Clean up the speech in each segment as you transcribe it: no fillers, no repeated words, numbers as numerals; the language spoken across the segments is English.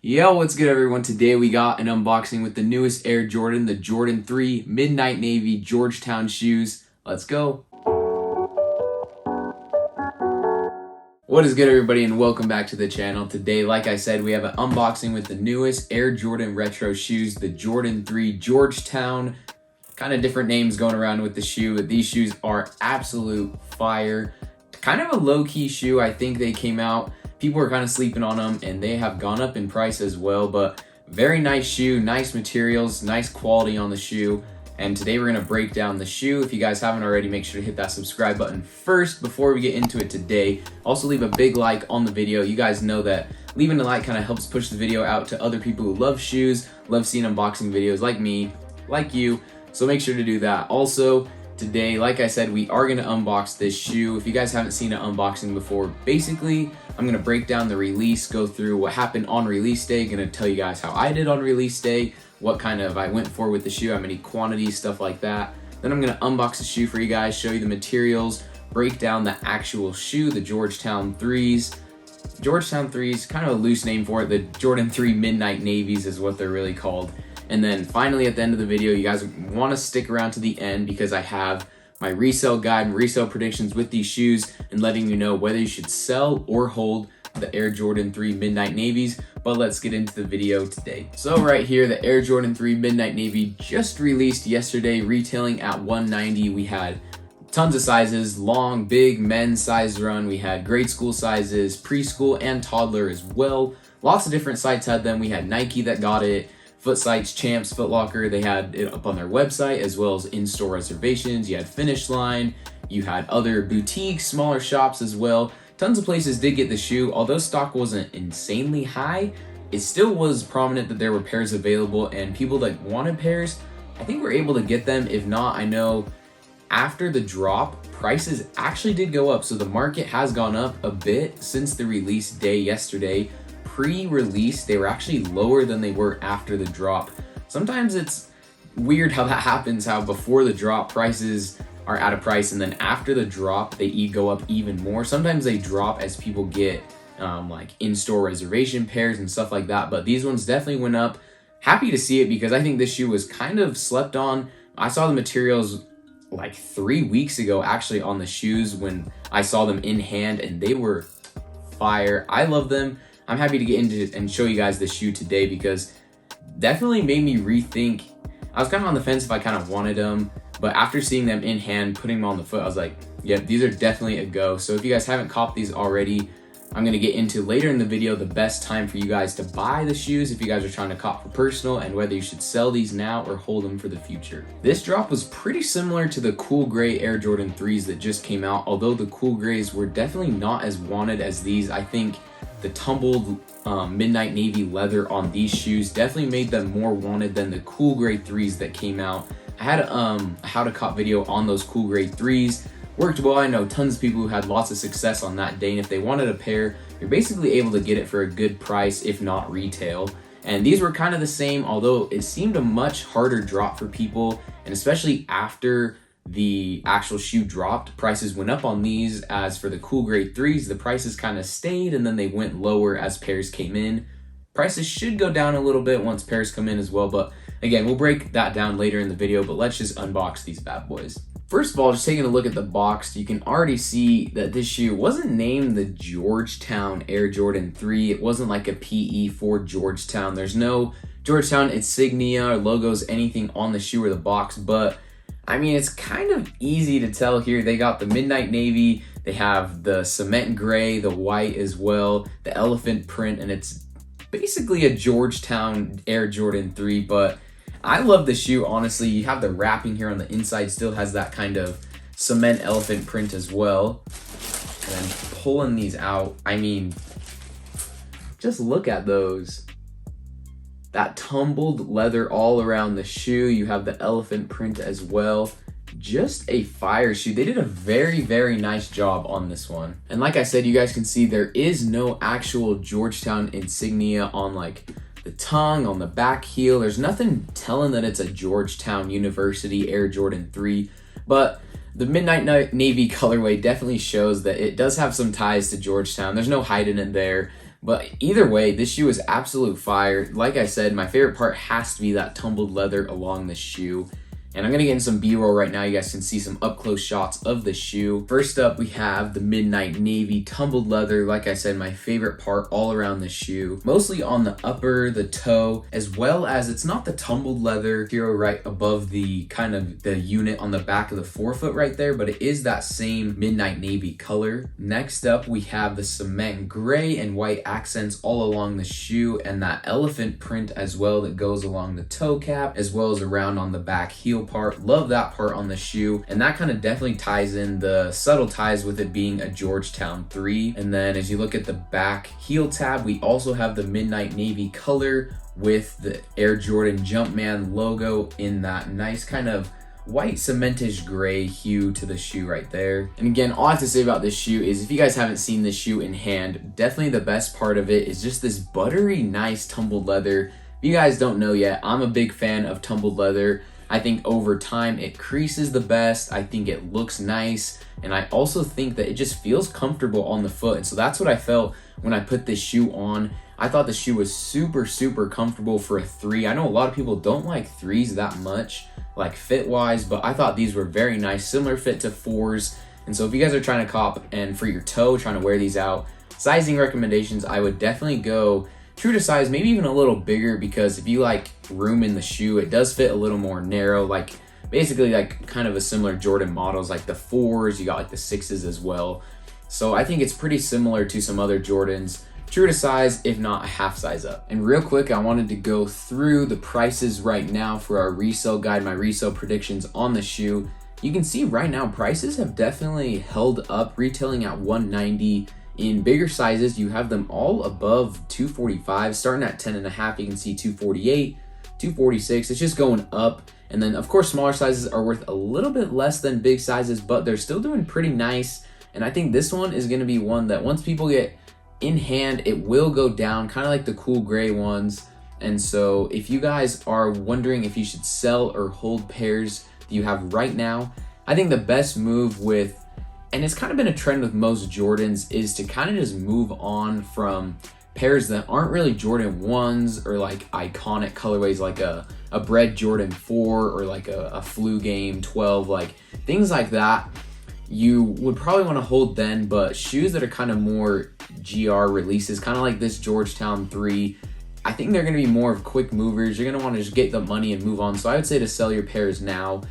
Yo, what's good everyone? Today we got an unboxing with the newest Air Jordan, the Jordan 3 Midnight Navy Georgetown shoes. Let's go. What is good everybody and welcome back to the channel. Today, like I said, we have an unboxing with the newest Air Jordan retro shoes, the Jordan 3 Georgetown. Kind of different names going around with the shoe, but these shoes are absolute fire. Kind of a low-key shoe. I think they came out, people are kind of sleeping on them and they have gone up in price as well, but very nice shoe, nice materials, nice quality on the shoe. And today we're gonna break down the shoe. If you guys haven't already, make sure to hit that subscribe button first before we get into it today. Also leave a big like on the video. You guys know that leaving a like kind of helps push the video out to other people who love shoes, love seeing unboxing videos like me, like you. So make sure to do that. Also, today, like I said, we are gonna unbox this shoe. If you guys haven't seen an unboxing before, basically, I'm gonna break down the release, go through what happened on release day, gonna tell you guys how I did on release day, what kind of I went for with the shoe, how many quantities, stuff like that. Then I'm gonna unbox the shoe for you guys, show you the materials, break down the actual shoe, the Georgetown 3s. Georgetown 3s, kind of a loose name for it. The Jordan 3 Midnight Navies is what they're really called. And then finally at the end of the video, you guys want to stick around to the end because I have my resale guide and resale predictions with these shoes and letting you know whether you should sell or hold the Air Jordan 3 Midnight Navies. But let's get into the video today. So right here, the Air Jordan 3 Midnight Navy just released yesterday, retailing at $190. We had tons of sizes, long, big, men's size run. We had grade school sizes, preschool and toddler as well. Lots of different sites had them. We had Nike that got it, Foot Sites, Champs, Foot Locker, they had it up on their website, as well as in-store reservations. You had Finish Line, you had other boutiques, smaller shops as well. Tons of places did get the shoe. Although stock wasn't insanely high, it still was prominent that there were pairs available, and people that wanted pairs, I think were able to get them. If not, I know after the drop, prices actually did go up. So the market has gone up a bit since the release day yesterday. Pre-release, they were actually lower than they were after the drop. Sometimes it's weird how that happens, how before the drop prices are at a price and then after the drop they go up even more. Sometimes they drop as people get like in-store reservation pairs and stuff like that, but these ones definitely went up. Happy to see it because I think this shoe was kind of slept on. I saw the materials like 3 weeks ago actually on the shoes when I saw them in hand and they were fire. I love them. I'm happy to get into it and show you guys the shoe today because definitely made me rethink. I was kind of on the fence if I kind of wanted them, but after seeing them in hand, putting them on the foot, I was like, yep, these are definitely a go. So if you guys haven't copped these already, I'm gonna get into later in the video the best time for you guys to buy the shoes if you guys are trying to cop for personal and whether you should sell these now or hold them for the future. This drop was pretty similar to the cool gray Air Jordan 3s that just came out, although the cool grays were definitely not as wanted as these. I think the tumbled midnight navy leather on these shoes definitely made them more wanted than the cool gray 3s that came out. I had a how to cop video on those cool gray 3s. Worked well. I know tons of people who had lots of success on that day, and if they wanted a pair, you're basically able to get it for a good price, if not retail. And these were kind of the same, although it seemed a much harder drop for people, and especially after the actual shoe dropped, prices went up on these. As for the cool gray 3s, the prices kind of stayed and then they went lower as pairs came in. Prices should go down a little bit once pairs come in as well, but again, we'll break that down later in the video, but let's just unbox these bad boys. First of all, just taking a look at the box, you can already see that this shoe wasn't named the Georgetown Air Jordan 3. It wasn't like a PE for Georgetown. There's no Georgetown insignia or logos, anything on the shoe or the box, but I mean, it's kind of easy to tell here. They got the midnight navy, they have the cement gray, the white as well, the elephant print, and it's basically a Georgetown Air Jordan 3, but I love the shoe, honestly. You have the wrapping here on the inside, still has that kind of cement elephant print as well. And then pulling these out, I mean, just look at those. That tumbled leather all around the shoe. You have the elephant print as well. Just a fire shoe. They did a very, very nice job on this one. And like I said, you guys can see there is no actual Georgetown insignia on like the tongue, on the back heel. There's nothing telling that it's a Georgetown University Air Jordan 3, but the midnight navy colorway definitely shows that it does have some ties to Georgetown. There's no hiding it there. But either way, this shoe is absolute fire. Like I said, my favorite part has to be that tumbled leather along the shoe. And I'm gonna get in some B-roll right now. You guys can see some up-close shots of the shoe. First up, we have the Midnight Navy tumbled leather. Like I said, my favorite part all around the shoe. Mostly on the upper, the toe, as well as it's not the tumbled leather here right above the kind of the unit on the back of the forefoot right there, but it is that same Midnight Navy color. Next up, we have the cement gray and white accents all along the shoe, and that elephant print as well that goes along the toe cap, as well as around on the back heel part. Love that part on the shoe, and that kind of definitely ties in, the subtle ties with it being a Georgetown 3. And then as you look at the back heel tab, we also have the Midnight Navy color with the Air Jordan Jumpman logo in that nice kind of white cementish gray hue to the shoe right there. And again, all I have to say about this shoe is if you guys haven't seen this shoe in hand, definitely the best part of it is just this buttery nice tumbled leather. If you guys don't know yet, I'm a big fan of tumbled leather. I think over time it creases the best. I think it looks nice, and I also think that it just feels comfortable on the foot. And so that's what I felt when I put this shoe on. I thought the shoe was super comfortable for a 3. I know a lot of people don't like 3s that much, like fit wise, but I thought these were very nice, similar fit to 4s. And so if you guys are trying to cop and for your toe, trying to wear these out, sizing recommendations, I would definitely go true to size, maybe even a little bigger, because if you like room in the shoe, it does fit a little more narrow, like basically like kind of a similar Jordan models, like the 4s, you got like the 6s as well. So I think it's pretty similar to some other Jordans, true to size, if not a half size up. And real quick, I wanted to go through the prices right now for our resale guide, my resale predictions on the shoe. You can see right now prices have definitely held up, retailing at $190. In bigger sizes, you have them all above $245, starting at 10.5, you can see $248, $246, it's just going up. And then of course, smaller sizes are worth a little bit less than big sizes, but they're still doing pretty nice. And I think this one is gonna be one that once people get in hand, it will go down, kind of like the cool gray ones. And so if you guys are wondering if you should sell or hold pairs that you have right now, I think the best move with, and it's kind of been a trend with most Jordans, is to kind of just move on from pairs that aren't really Jordan 1s or like iconic colorways like a Bred Jordan 4 or like a Flu Game 12, like things like that. You would probably want to hold then, but shoes that are kind of more GR releases, kind of like this Georgetown 3, I think they're going to be more of quick movers. You're going to want to just get the money and move on. So I would say to sell your pairs now.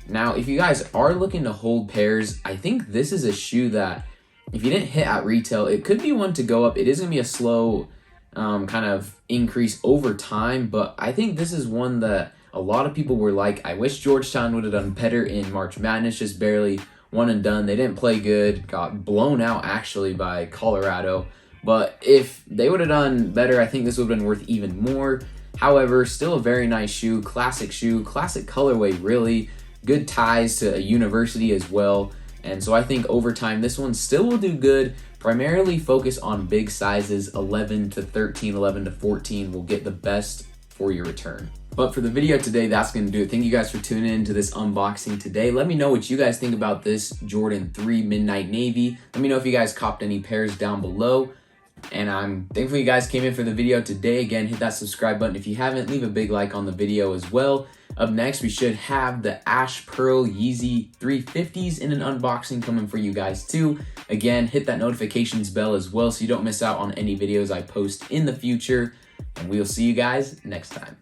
Now, if you guys are looking to hold pairs, I think this is a shoe that if you didn't hit at retail, it could be one to go up. It is going to be a slow kind of increase over time, but I think this is one that a lot of people were like, I wish Georgetown would have done better in March Madness, just barely one and done. They didn't play good, got blown out actually by Colorado. But if they would have done better, I think this would have been worth even more. However, still a very nice shoe, classic colorway really. Good ties to a university as well. And so I think over time, this one still will do good. Primarily focus on big sizes, 11 to 13, 11 to 14 will get the best for your return. But for the video today, that's going to do it. Thank you guys for tuning in to this unboxing today. Let me know what you guys think about this Jordan 3 Midnight Navy. Let me know if you guys copped any pairs down below. And I'm thankful you guys came in for the video today. Again, hit that subscribe button. If you haven't, leave a big like on the video as well. Up next, we should have the Ash Pearl Yeezy 350s in an unboxing coming for you guys too. Again, hit that notifications bell as well so you don't miss out on any videos I post in the future. And we'll see you guys next time.